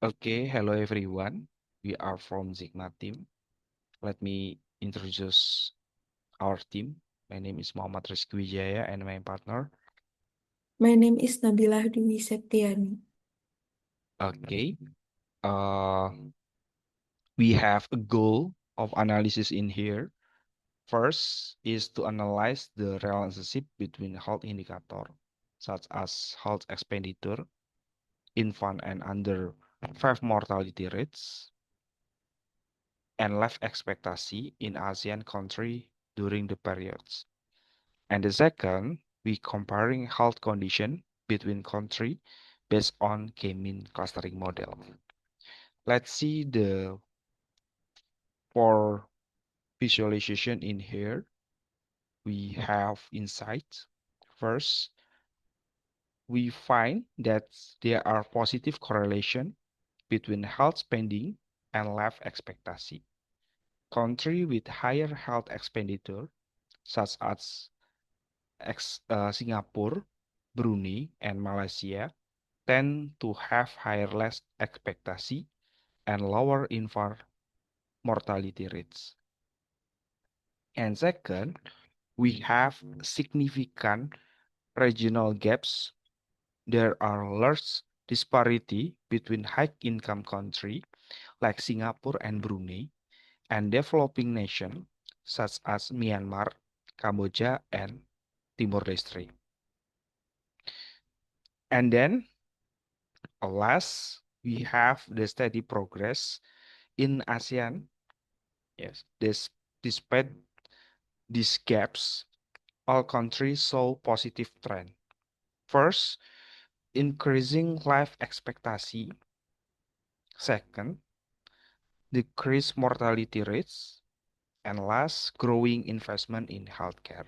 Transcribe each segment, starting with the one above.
Okay, hello everyone. We are from Sigma team. Let me introduce our team. My name is Muhammad Rizky Wijaya and my partner. My name is Nabila Dwi Septiani. Okay, uh, we have a goal of analysis in here. First is to analyze the relationship between health indicator, such as health expenditure, infant and under 5 mortality rates, and life expectancy in ASEAN country during the periods. And the second, we comparing health condition between country based on K-mean clustering model. Let's see the for visualization in here. We have insights. First, we find that there are positive correlation between health spending and life expectancy. Country with higher health expenditure, such as Singapore, Brunei, and Malaysia, tend to have higher life expectancy and lower infant mortality rates. And second, we have significant regional gaps. There are large disparity between high-income countries like Singapore and Brunei and developing nations such as Myanmar, Cambodia, and Timor-Leste. And then, last, we have the steady progress in ASEAN. Yes, despite these gaps, all countries show positive trend. First, increasing life expectancy. Second, decreased mortality rates. And last, growing investment in healthcare.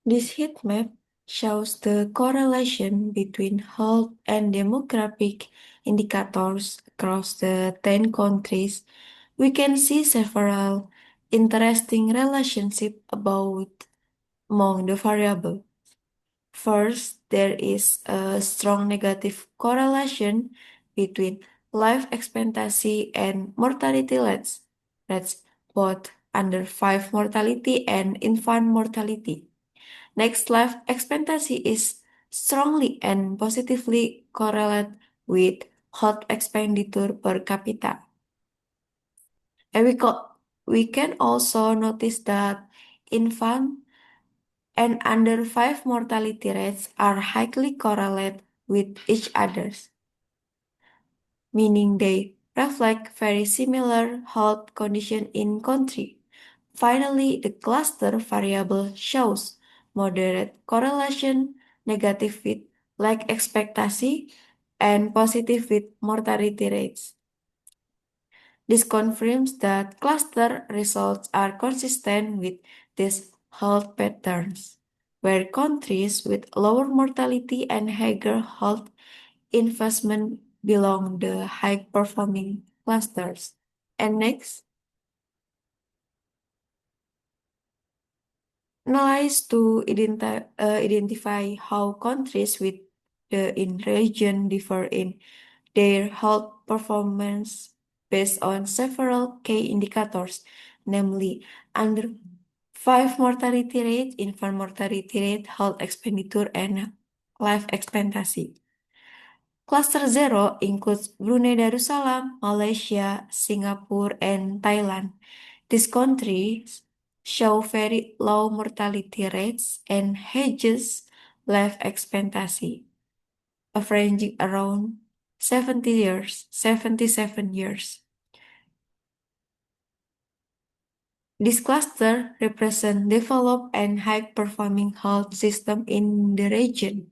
This heat map shows the correlation between health and demographic indicators across the 10 countries. We can see several interesting relationships about among the variables. First, there is a strong negative correlation between life expectancy and mortality rates. That's both under 5 mortality and infant mortality. Next, life expectancy is strongly and positively correlated with health expenditure per capita. And we can also notice that infant and under 5 mortality rates are highly correlated with each other, meaning they reflect very similar health condition in country. Finally, the cluster variable shows moderate correlation, negative with life expectancy, and positive with mortality rates. This confirms that cluster results are consistent with these health patterns, where countries with lower mortality and higher health investment belong the high-performing clusters. And next, analyze to identify how countries with the in region differ in their health performance based on several key indicators, namely under 5 mortality rate, infant mortality rate, health expenditure, and life expectancy. Cluster 0 includes Brunei Darussalam, Malaysia, Singapore, and Thailand. These countries show very low mortality rates and hedges life expectancy, averaging around 77 years. This cluster represents developed and high-performing health system in the region.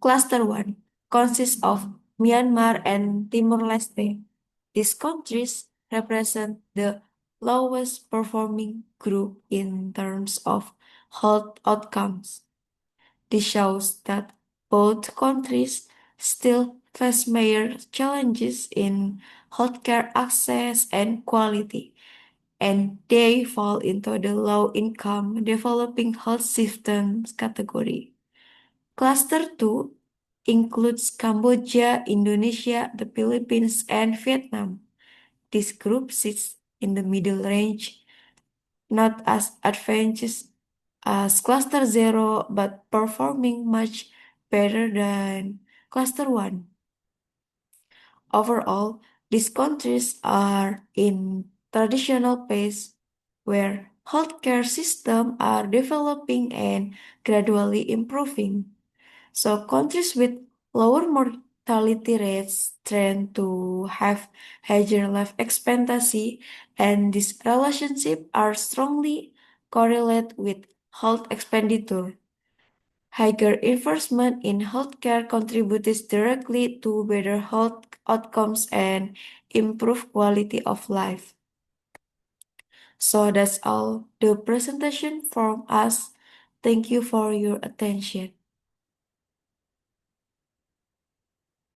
Cluster 1 consists of Myanmar and Timor-Leste. These countries represent the lowest performing group in terms of health outcomes. This shows that both countries still face major challenges in healthcare access and quality. and they fall into the low income developing health systems category. Cluster 2 includes Cambodia, Indonesia, the Philippines, and Vietnam. This group sits in the middle range, not as advanced as Cluster 0, but performing much better than Cluster 1. Overall, these countries are in traditional phase where healthcare systems are developing and gradually improving. So countries with lower mortality rates tend to have higher life expectancy, and this relationship are strongly correlated with health expenditure. Higher investment in healthcare contributes directly to better health outcomes and improved quality of life. So that's all the presentation from us. Thank you for your attention.